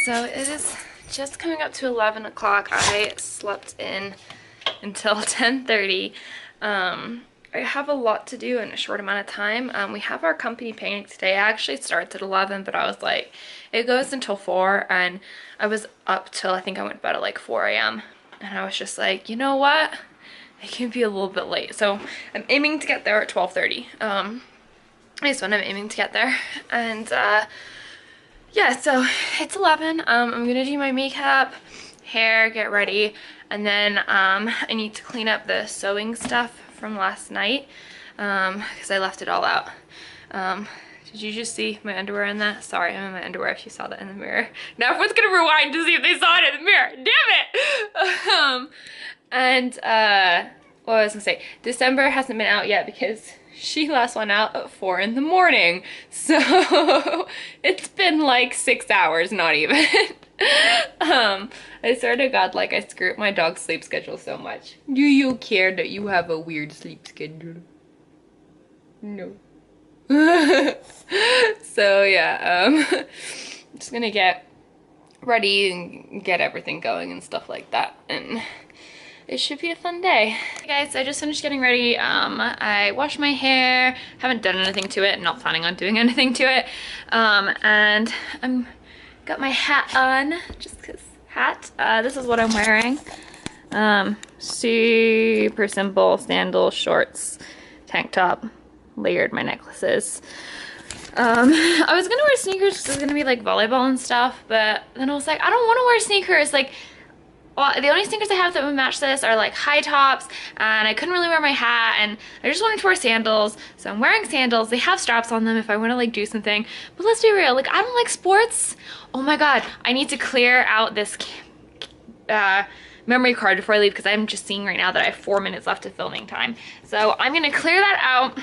so it is just coming up to 11 o'clock. I slept in until 10:30. I have a lot to do in a short amount of time. We have our company picnic today. It actually starts at 11, but I was like, it goes until 4, and I was up till, I think I went to bed at like 4 a.m. And I was just like, you know what? It can be a little bit late. So I'm aiming to get there at 12:30. Is when I'm aiming to get there. And yeah, so it's 11. I'm gonna do my makeup, hair, get ready, and then I need to clean up the sewing stuff from last night because I left it all out. Did you just see my underwear in that? Sorry, I'm in my underwear if you saw that in the mirror. Now everyone's gonna rewind to see if they saw it in the mirror. Damn it! What was I gonna say? December hasn't been out yet because she last went out at 4 in the morning. So it's been like 6 hours, not even. I swear to God, like I screw up my dog's sleep schedule so much. Do you care that you have a weird sleep schedule? No. So yeah, I'm just gonna get ready and get everything going and stuff like that, and it should be a fun day. Hey guys, so I just finished getting ready. I washed my hair, haven't done anything to it, not planning on doing anything to it, and I'm got my hat on, just cause hat. This is what I'm wearing. Super simple sandals, shorts, tank top, layered my necklaces. I was gonna wear sneakers because it's gonna be like volleyball and stuff, but then I was like, I don't want to wear sneakers. Like, well, the only sneakers I have that would match this are like high tops, and I couldn't really wear my hat, and I just wanted to wear sandals, so I'm wearing sandals. They have straps on them if I want to like do something, but let's be real, like I don't like sports. Oh my god, I need to clear out this memory card before I leave because I'm just seeing right now that I have 4 minutes left of filming time. So I'm gonna clear that out,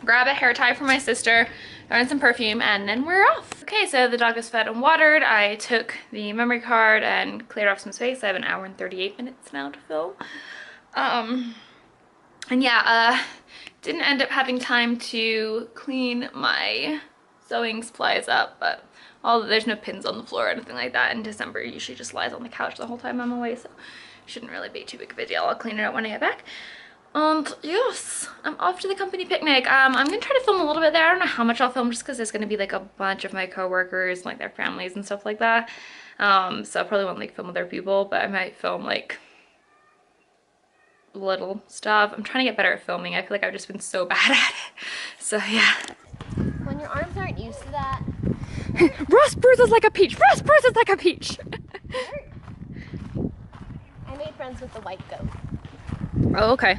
grab a hair tie for my sister, throw in some perfume, and then we're off. Okay, so the dog is fed and watered. I took the memory card and cleared off some space. I have 1 hour and 38 minutes now to film. And yeah, didn't end up having time to clean my sewing supplies up, but there's no pins on the floor or anything like that. In December, usually just lies on the couch the whole time I'm away, so shouldn't really be too big of a deal. I'll clean it up when I get back. And yes, I'm off to the company picnic. I'm gonna try to film a little bit there. I don't know how much I'll film just because there's gonna be like a bunch of my coworkers, like their families and stuff like that. So I probably won't like film other people, but I might film like little stuff. I'm trying to get better at filming. I feel like I've just been so bad at it. So yeah. When your arms aren't used to that. Ross bruises like a peach. Ross bruises like a peach. I made friends with the white goat. Oh, okay.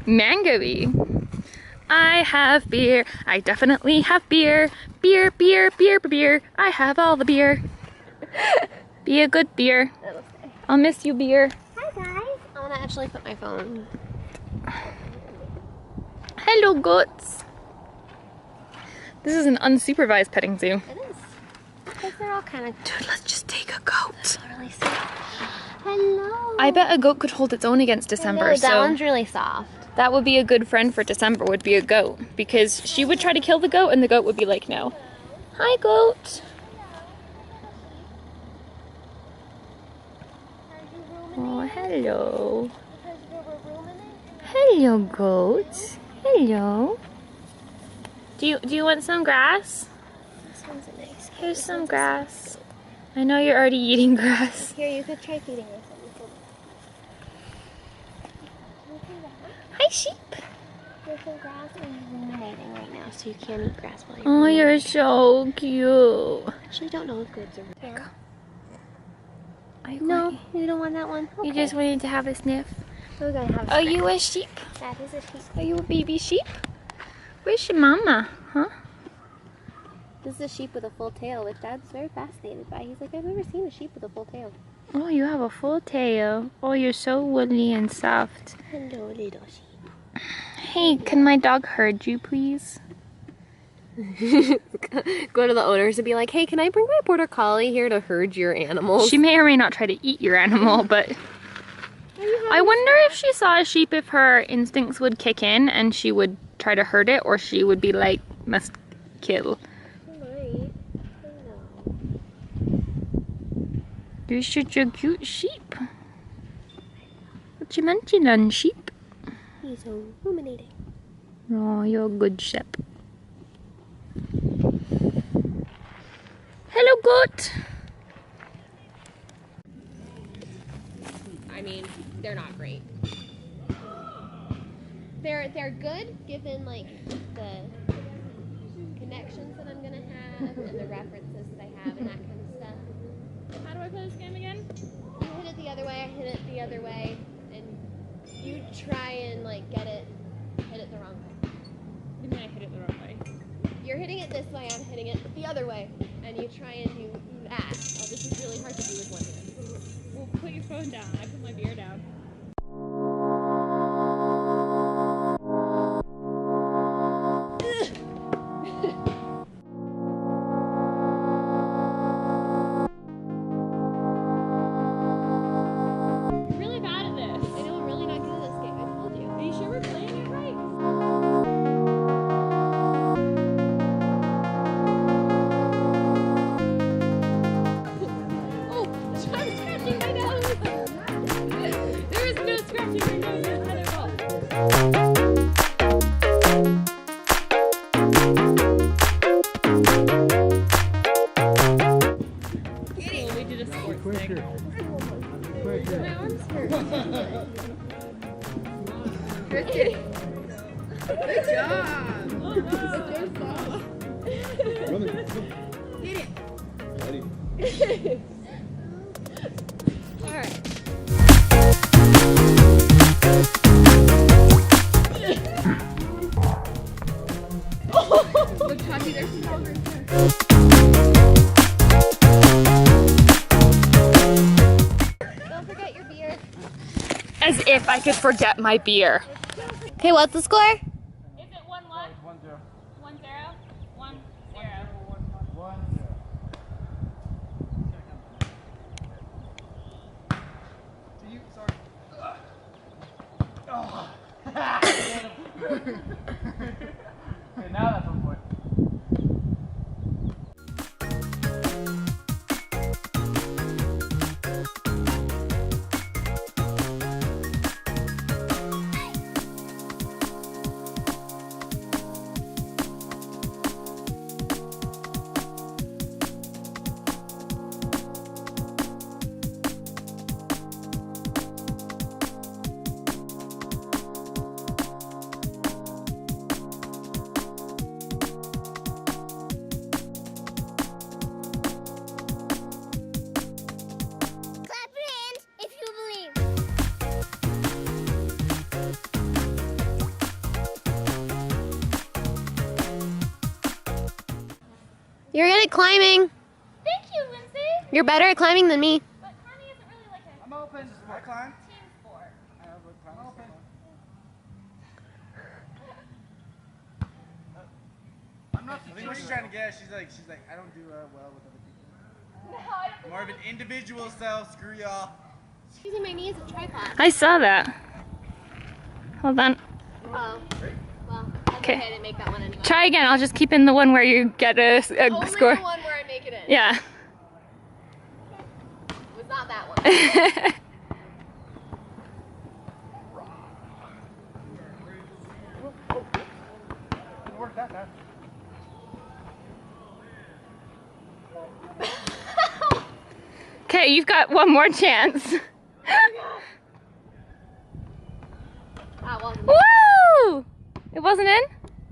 Mango-y. I have beer. I definitely have beer. Beer, beer, beer, beer. I have all the beer. Be a good beer. I'll miss you, beer. Hi, guys. I want to actually put my phone. Hello, goats. This is an unsupervised petting zoo. It is. Because they're all kind of... Dude, let's just take a goat. Totally soft. Hello. I bet a goat could hold its own against December. That one's really soft. That would be a good friend for December, would be a goat. Because she would try to kill the goat and the goat would be like, no. Hi, goat. Oh, hello. Hello, goat. Hello. Do you want some grass? This one's a nice. Here's some grass. I know you're already eating grass. Here, you could try feeding this one. Hi, sheep. There's some grass and you're ruminating right now, so you can't eat grass while you're Oh, ruminating. you're so cute. I actually don't know if goats are there. No, you don't want that one? Okay. you just wanted to have a sniff. We're gonna have a Are snack. you a sheep? That is a sheep. Are you a baby sheep? Where's your mama? Huh? This is a sheep with a full tail, which Dad's very fascinated by. He's like, I've never seen a sheep with a full tail. Oh, you have a full tail. Oh, you're so woolly and soft. Hello, little sheep. Hey, can my dog herd you, please? Go to the owners and be like, hey, can I bring my border collie here to herd your animals? She may or may not try to eat your animal, but I wonder if she saw a sheep, if her instincts would kick in and she would try to hurt it, or she would be like, must kill. She might. I don't know. You're such a cute sheep. What you munching on, sheep? He's ruminating. Oh, you're a good sheep. Hello, goat. I mean, they're not great. They're good given like the connections that I'm gonna have and the references that I have and that kind of stuff. How do I play this game again? You hit it the other way, I hit it the other way, and you try and like hit it the wrong way. What do you mean I hit it the wrong way? You're hitting it this way, I'm hitting it the other way, and you try and do that. Oh, this is really hard to do with one hand. Well, put your phone down. I put my beer down. My arms hurt. Good job. Hit it. Ready? All right. Look, Tati, there's some powder in there. Don't forget your beer. As if I could forget my beer. Okay, what's the score? Is it 1-1? 1-0. 1-0? 1-0. 1-0. To you, sorry. Oh. Okay, now that's 1 point. Clap your hands if you believe. You're good at climbing. Thank you, Lindsay. You're better at climbing than me. But climbing isn't really like a I'm open. I climb. team sport. I'm open. I'm not. I think what she's trying to get, she's like, I don't do well with other people. No, I don't. More of an individual self. Screw y'all. Using my knee as a tripod. I saw that. Hold on. Oh. Well, that's okay. I didn't make that one anyway. Try again. I'll just keep in the one where you get a Only score. the one where I make it in. Yeah. It was not that one. Didn't work that fast. Okay, you've got one more chance. That wasn't Woo! It wasn't in?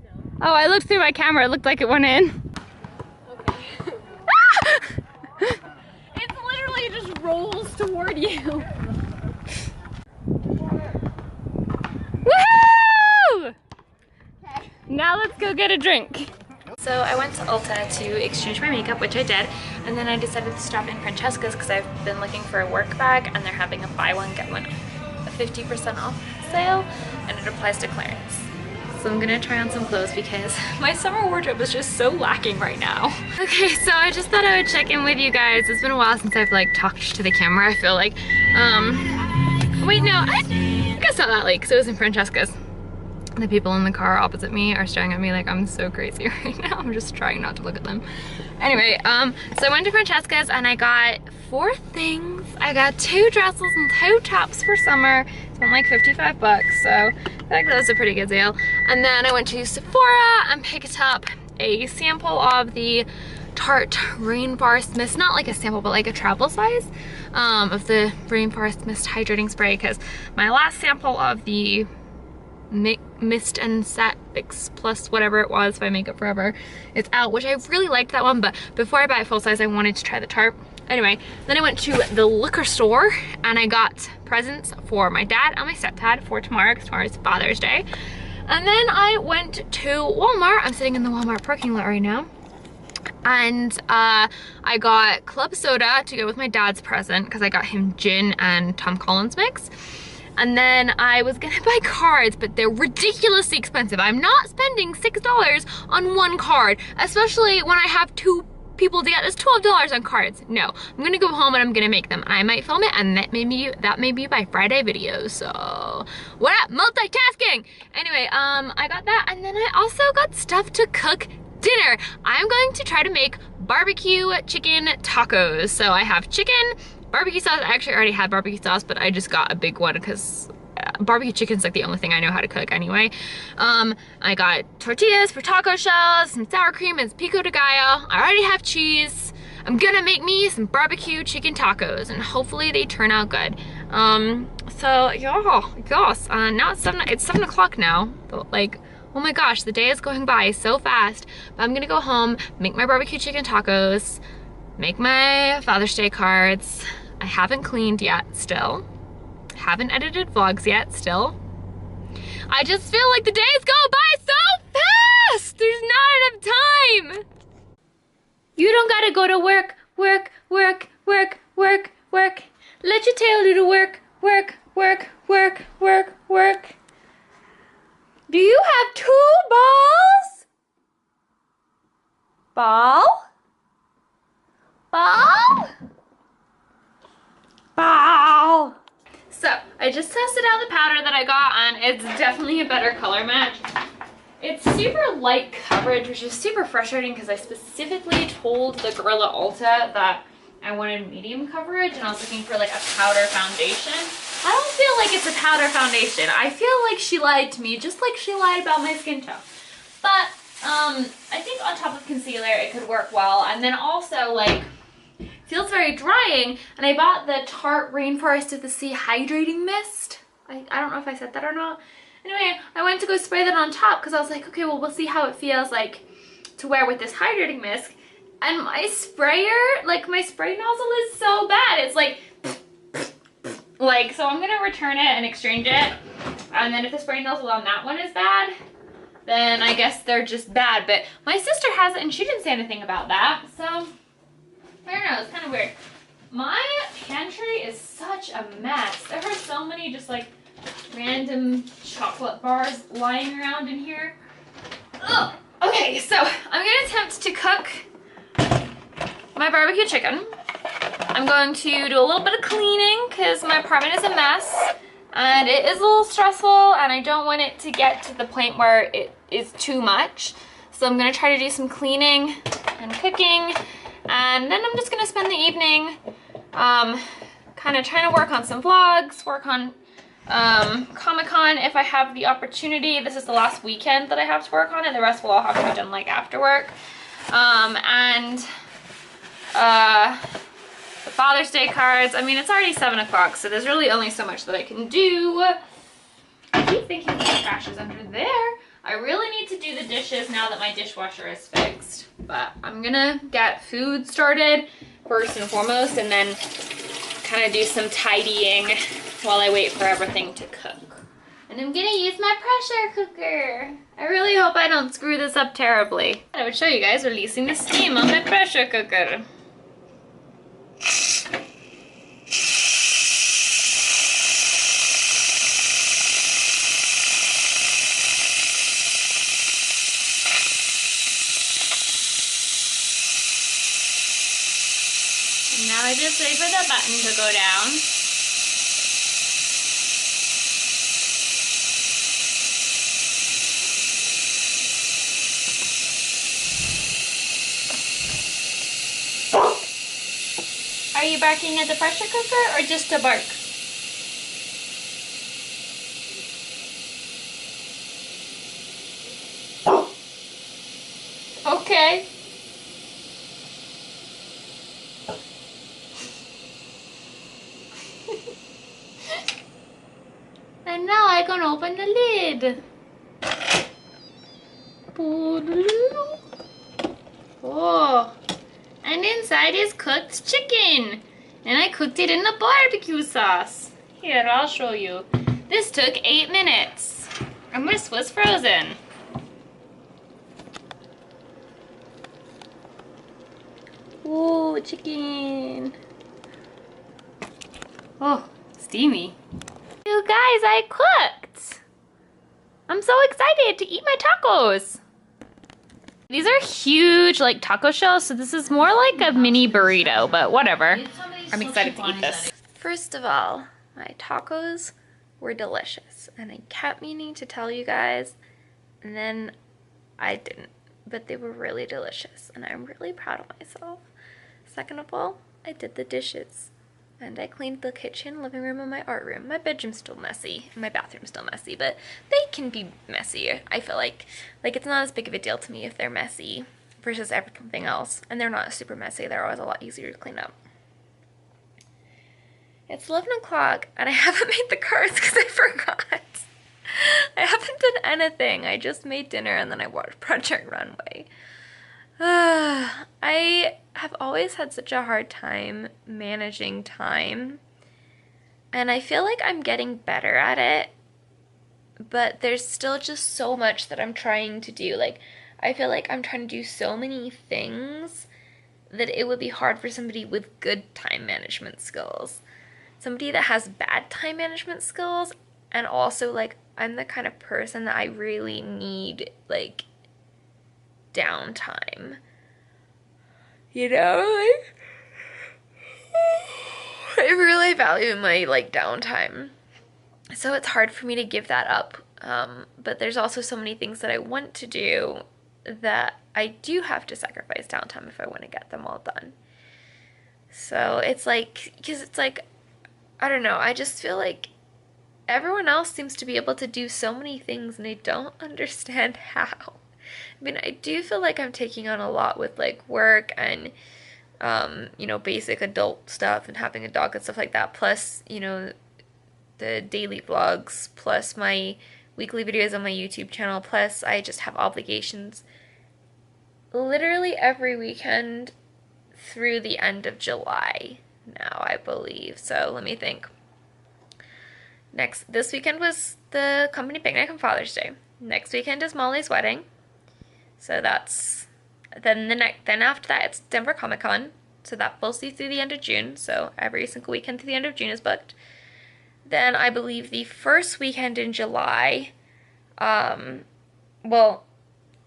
No. Oh, I looked through my camera. It looked like it went in. Okay. It literally just rolls toward you. Woohoo! Okay. Now let's go get a drink. So I went to Ulta to exchange my makeup, which I did, and then I decided to stop in Francesca's because I've been looking for a work bag and they're having a buy one get one a 50% off sale, and it applies to clearance. So I'm gonna try on some clothes because my summer wardrobe is just so lacking right now. Okay, so I just thought I would check in with you guys. It's been a while since I've like talked to the camera, I feel like. Wait, no, I think I saw that like, so it was in Francesca's. The people in the car opposite me are staring at me like I'm so crazy right now. I'm just trying not to look at them. Anyway, so I went to Francesca's and I got 4 things. I got 2 dresses and 2 tops for summer. Spent like 55 bucks, so I think that was a pretty good deal. And then I went to Sephora and picked up a sample of the Tarte Rainforest Mist, not like a sample, but like a travel size of the Rainforest Mist Hydrating Spray, because my last sample of the Mist and Set Fix Plus whatever it was by Makeup Forever, it's out, which I really liked that one, but before I buy it full size I wanted to try the Tarte. Anyway, then I went to the liquor store and I got presents for my dad and my stepdad for tomorrow, because tomorrow is Father's Day. And then I went to Walmart. I'm sitting in the Walmart parking lot right now. And I got club soda to go with my dad's present, because I got him gin and Tom Collins mix. And then I was gonna buy cards, but they're ridiculously expensive. I'm not spending $6 on one card, especially when I have 2 people to get this $12 on cards. No, I'm gonna go home and I'm gonna make them. And I might film it, and that may be by Friday video. So what up, multitasking? Anyway, I got that, and then I also got stuff to cook dinner. I'm going to try to make barbecue chicken tacos. So I have chicken, barbecue sauce. I actually already had barbecue sauce, but I just got a big one because barbecue chicken's like the only thing I know how to cook anyway. I got tortillas for taco shells, some sour cream, and pico de gallo. I already have cheese. I'm gonna make me some barbecue chicken tacos, and hopefully they turn out good. So yeah, yes. Now it's 7 o'clock now. Like, oh my gosh, the day is going by so fast. But I'm gonna go home, make my barbecue chicken tacos, make my Father's Day cards. I haven't cleaned yet still. Haven't edited vlogs yet still. I just feel like the days go by so fast. There's not enough time. You don't gotta go to work, work, work, work, work, work. Let your tail do the work, work, work, work, work, work. Do you have 2 balls? Ball? Ball? Ball. So, I just tested out the powder that I got, and it's definitely a better color match. It's super light coverage, which is super frustrating because I specifically told the Gorilla Ulta that I wanted medium coverage, and I was looking for like a powder foundation. I don't feel like it's a powder foundation. I feel like she lied to me, just like she lied about my skin tone. But I think on top of concealer it could work well, and then also like feels very drying. And I bought the Tarte Rainforest of the Sea Hydrating Mist. I don't know if I said that or not. Anyway, I went to go spray that on top because I was like, okay, well, we'll see how it feels like to wear with this hydrating mist. And my sprayer, like my spray nozzle is so bad. It's like, so I'm gonna return it and exchange it. And then if the spray nozzle on that one is bad, then I guess they're just bad. But my sister has it and she didn't say anything about that. So, I don't know, it's kind of weird. My pantry is such a mess. There are so many just like random chocolate bars lying around in here. Ugh. Okay, so I'm gonna attempt to cook my barbecue chicken. I'm going to do a little bit of cleaning because my apartment is a mess and it is a little stressful, and I don't want it to get to the point where it is too much. So I'm gonna try to do some cleaning and cooking, and then I'm just gonna spend the evening kind of trying to work on some vlogs, work on Comic-Con if I have the opportunity. This is the last weekend that I have to work on it. The rest will all have to be done like after work. The Father's Day cards. I mean, it's already 7 o'clock, so there's really only so much that I can do. I keep thinking the trash is under there. I really need to do the dishes now that my dishwasher is fixed. But I'm gonna get food started first and foremost, and then kind of do some tidying while I wait for everything to cook. And I'm gonna use my pressure cooker. I really hope I don't screw this up terribly. I would show you guys releasing the steam on my pressure cooker. And now I just wait for the button to go down. Are you barking at the pressure cooker or just a bark? Okay. And now I can open the lid. Oh, and inside is cooked chicken. And I cooked it in the barbecue sauce. Here, I'll show you. This took 8 minutes. And this was frozen. Ooh, chicken. Oh, steamy. You guys, I cooked. I'm so excited to eat my tacos. These are huge, like, taco shells, so this is more like a mini burrito, but whatever. I'm excited to eat this. First of all, my tacos were delicious, and I kept meaning to tell you guys, and then I didn't, but they were really delicious, and I'm really proud of myself. Second of all, I did the dishes. And I cleaned the kitchen, living room, and my art room. My bedroom's still messy, and my bathroom's still messy, but they can be messy. I feel like it's not as big of a deal to me if they're messy versus everything else. And they're not super messy. They're always a lot easier to clean up. It's 11 o'clock, and I haven't made the cards because I forgot. I haven't done anything. I just made dinner, and then I watched Project Runway. I have always had such a hard time managing time, and I feel like I'm getting better at it, but there's still just so much that I'm trying to do. Like, I feel like I'm trying to do so many things that it would be hard for somebody with good time management skills. Somebody that has bad time management skills, and also, like, I'm the kind of person that I really need, like, downtime, you know, like, I really value my, like, downtime, so it's hard for me to give that up, but there's also so many things that I want to do that I do have to sacrifice downtime if I want to get them all done. So it's like, because it's like, I don't know, I just feel like everyone else seems to be able to do so many things, and I don't understand how. I mean, I do feel like I'm taking on a lot with, like, work and, you know, basic adult stuff and having a dog and stuff like that, plus, you know, the daily vlogs, plus my weekly videos on my YouTube channel, plus I just have obligations literally every weekend through the end of July now, I believe. So let me think. This weekend was the company picnic on Father's Day. Next weekend is Molly's wedding. So that's, then after that it's Denver Comic Con. So that will see through the end of June. So every single weekend through the end of June is booked. Then I believe the first weekend in July, well,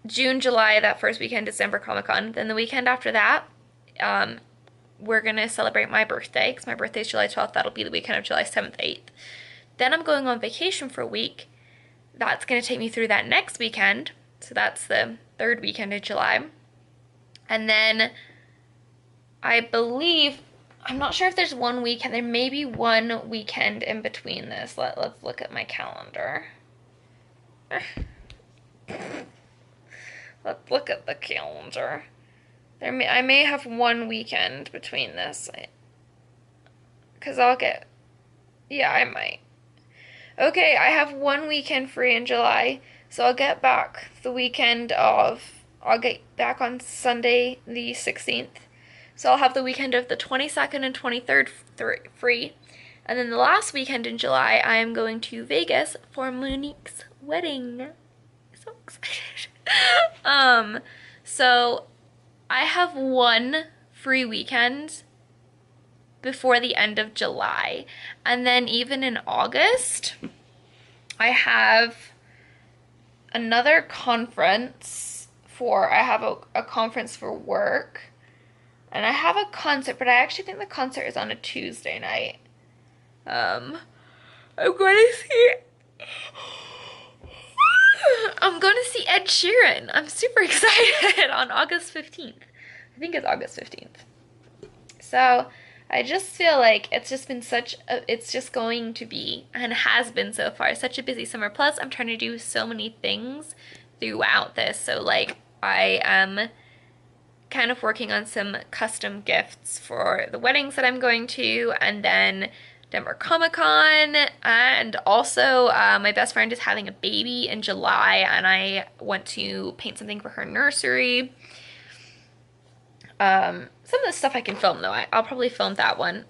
June, July, that first weekend is Denver Comic Con. Then the weekend after that, we're going to celebrate my birthday, because my birthday is July 12th. That'll be the weekend of July 7th, 8th. Then I'm going on vacation for a week. That's going to take me through that next weekend. So that's the third weekend of July. And then I believe, I'm not sure if there's one weekend. There may be one weekend in between this. Let's look at my calendar. Let's look at the calendar. I may have one weekend between this. Because yeah, I might. Okay, I have one weekend free in July. So I'll get back I'll get back on Sunday the 16th. So I'll have the weekend of the 22nd and 23rd free. And then the last weekend in July, I am going to Vegas for Monique's wedding. I'm so excited. So I have one free weekend before the end of July. And then even in August, I have another conference I have a conference for work, and I have a concert, but I actually think the concert is on a Tuesday night. I'm going to see Ed Sheeran. I'm super excited on August 15th. I think it's August 15th. So I just feel like it's just been it's just going to be, and has been so far, such a busy summer. Plus, I'm trying to do so many things throughout this. So, like, I am kind of working on some custom gifts for the weddings that I'm going to, and then Denver Comic Con, and also my best friend is having a baby in July, and I want to paint something for her nursery. Some of the stuff I can film though. I'll probably film that one.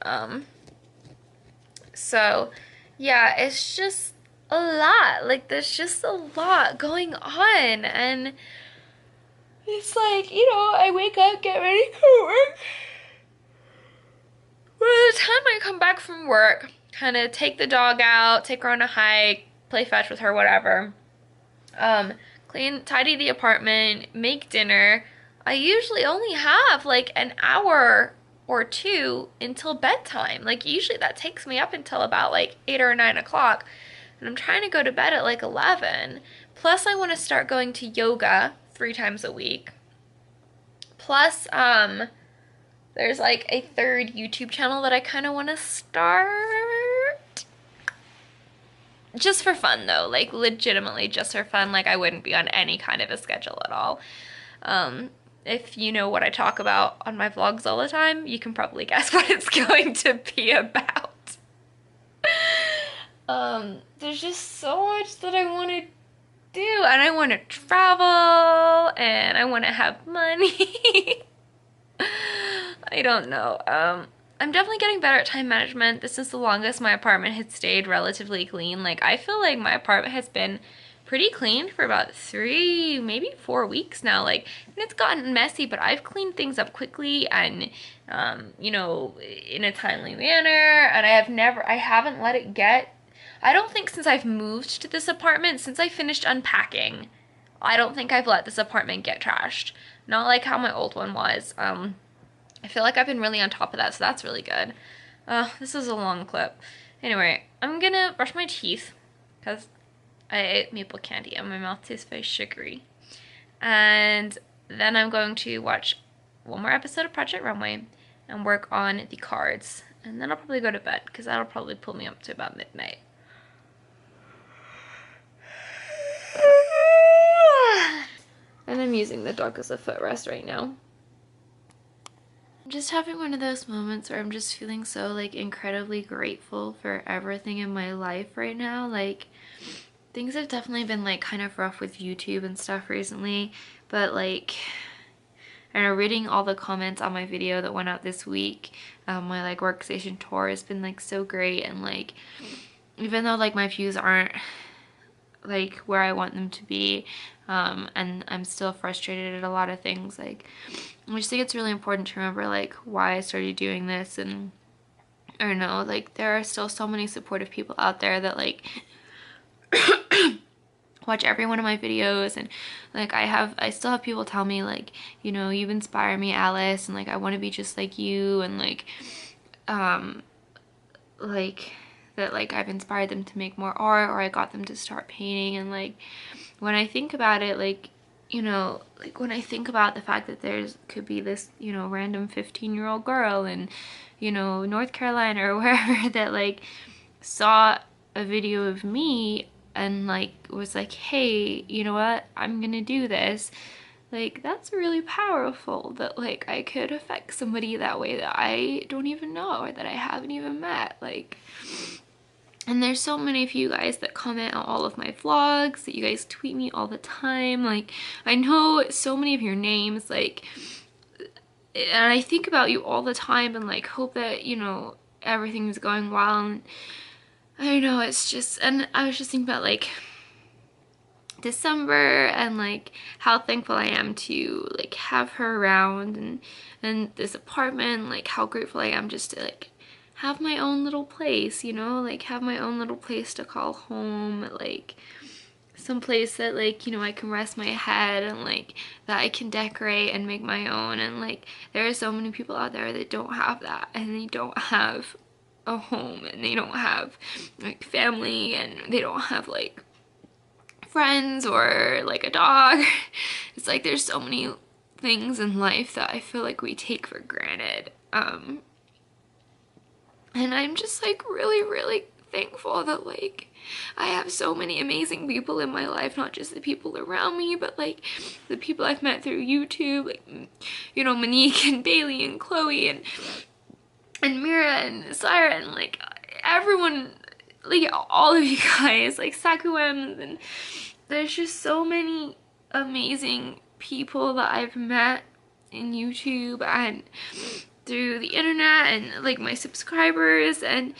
So yeah, it's just a lot. Like, there's just a lot going on, and it's like, you know, I wake up, get ready for work. By the time I come back from work, kind of take the dog out, take her on a hike, play fetch with her, whatever. Tidy the apartment, make dinner. I usually only have like an hour or two until bedtime. Like, usually that takes me up until about like 8 or 9 o'clock. And I'm trying to go to bed at like 11. Plus, I want to start going to yoga 3 times a week. Plus, there's like a third YouTube channel that I kind of want to start. Just for fun though, like legitimately just for fun. Like, I wouldn't be on any kind of a schedule at all. If you know what I talk about on my vlogs all the time, you can probably guess what it's going to be about. There's just so much that I want to do, and I want to travel, and I want to have money. I don't know. I'm definitely getting better at time management. This is the longest my apartment has stayed relatively clean. Like, I feel like my apartment has been pretty clean for about 3, maybe 4 weeks now. Like, and it's gotten messy, but I've cleaned things up quickly and, you know, in a timely manner. And I haven't let it get, I don't think since I've moved to this apartment, since I finished unpacking, I don't think I've let this apartment get trashed. Not like how my old one was. I feel like I've been really on top of that, so that's really good. This is a long clip. Anyway, I'm gonna brush my teeth because I ate maple candy and my mouth tastes very sugary. And then I'm going to watch one more episode of Project Runway and work on the cards. And then I'll probably go to bed because that'll probably pull me up to about midnight. And I'm using the dog as a footrest right now. I'm just having one of those moments where I'm just feeling so like incredibly grateful for everything in my life right now. Like, things have definitely been like kind of rough with YouTube and stuff recently, but like, I know, reading all the comments on my video that went out this week, my like workstation tour has been like so great, and like, even though like my views aren't like where I want them to be, and I'm still frustrated at a lot of things, like, I just think it's really important to remember like why I started doing this. And I don't know, like, there are still so many supportive people out there that like watch every one of my videos, and like I still have people tell me like, you know, you've inspired me, Alice, and like I want to be just like you, and like that like I've inspired them to make more art, or I got them to start painting. And like, when I think about it, like, you know, like when I think about the fact that could be this, you know, random 15-year-old girl in, you know, North Carolina or wherever that like saw a video of me and like was like, hey, you know what, I'm gonna do this. Like, that's really powerful that like I could affect somebody that way that I don't even know or that I haven't even met. Like, and there's so many of you guys that comment on all of my vlogs, that you guys tweet me all the time. Like, I know so many of your names, like, and I think about you all the time and like hope that, you know, everything's going well. And I don't know, it's just, and I was just thinking about like December and like how thankful I am to like have her around, and this apartment, like how grateful I am just to like have my own little place, you know, like have my own little place to call home, like some place that like, you know, I can rest my head, and like that I can decorate and make my own. And like, there are so many people out there that don't have that, and they don't have a home, and they don't have like family, and they don't have like friends or like a dog. It's like there's so many things in life that I feel like we take for granted. And I'm just like really, really thankful that like I have so many amazing people in my life, not just the people around me, but like the people I've met through YouTube, like, you know, Monique and Bailey and Chloe and Mira and Syra and like everyone, like all of you guys, like Sakuems, and there's just so many amazing people that I've met in YouTube and through the internet, and like my subscribers, and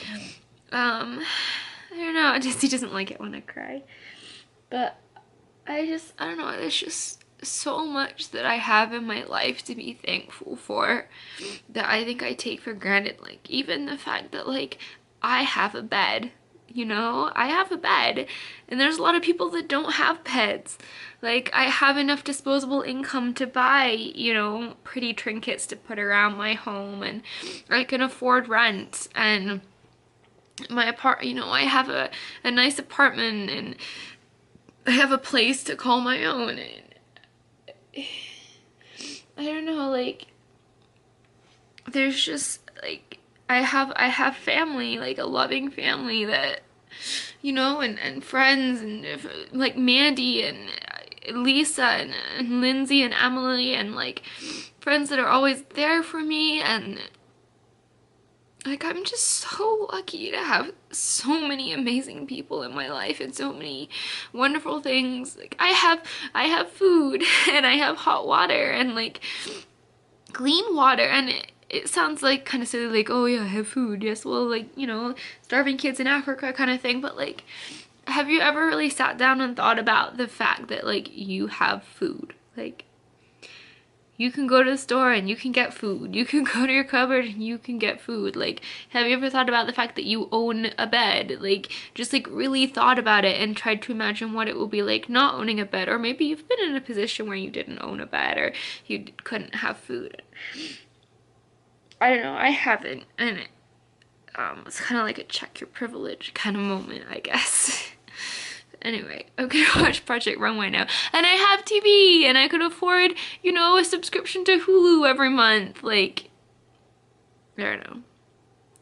I don't know, Jesse doesn't like it when I cry, but I don't know, there's just so much that I have in my life to be thankful for that I think I take for granted. Like even the fact that like I have a bed, you know, I have a bed, and there's a lot of people that don't have beds. Like I have enough disposable income to buy, you know, pretty trinkets to put around my home, and I can afford rent, and my you know, I have a nice apartment, and I have a place to call my own, and I don't know, like there's just like I have family, like a loving family that, you know, and friends, and like Mandy and Lisa and Lindsay and Emily, and like friends that are always there for me, and like I'm just so lucky to have so many amazing people in my life and so many wonderful things. Like I have food and I have hot water and like clean water, and it sounds like kind of silly, like, oh yeah, I have food, yes, well, like, you know, starving kids in Africa kind of thing, but like, have you ever really sat down and thought about the fact that like you have food? Like you can go to the store and you can get food, you can go to your cupboard and you can get food. Like have you ever thought about the fact that you own a bed? Like just like really thought about it and tried to imagine what it would be like not owning a bed, or maybe you've been in a position where you didn't own a bed or you couldn't have food. I don't know, I haven't, and it's kind of like a check your privilege kind of moment, I guess. Anyway, I'm gonna watch Project Runway now, and I have TV, and I could afford, you know, a subscription to Hulu every month. Like, I don't know,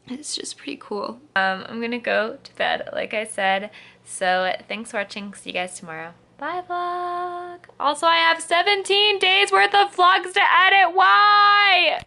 it's just pretty cool. I'm gonna go to bed, like I said, so thanks for watching. See you guys tomorrow. Bye, vlog. Also, I have 17 days worth of vlogs to edit. Why?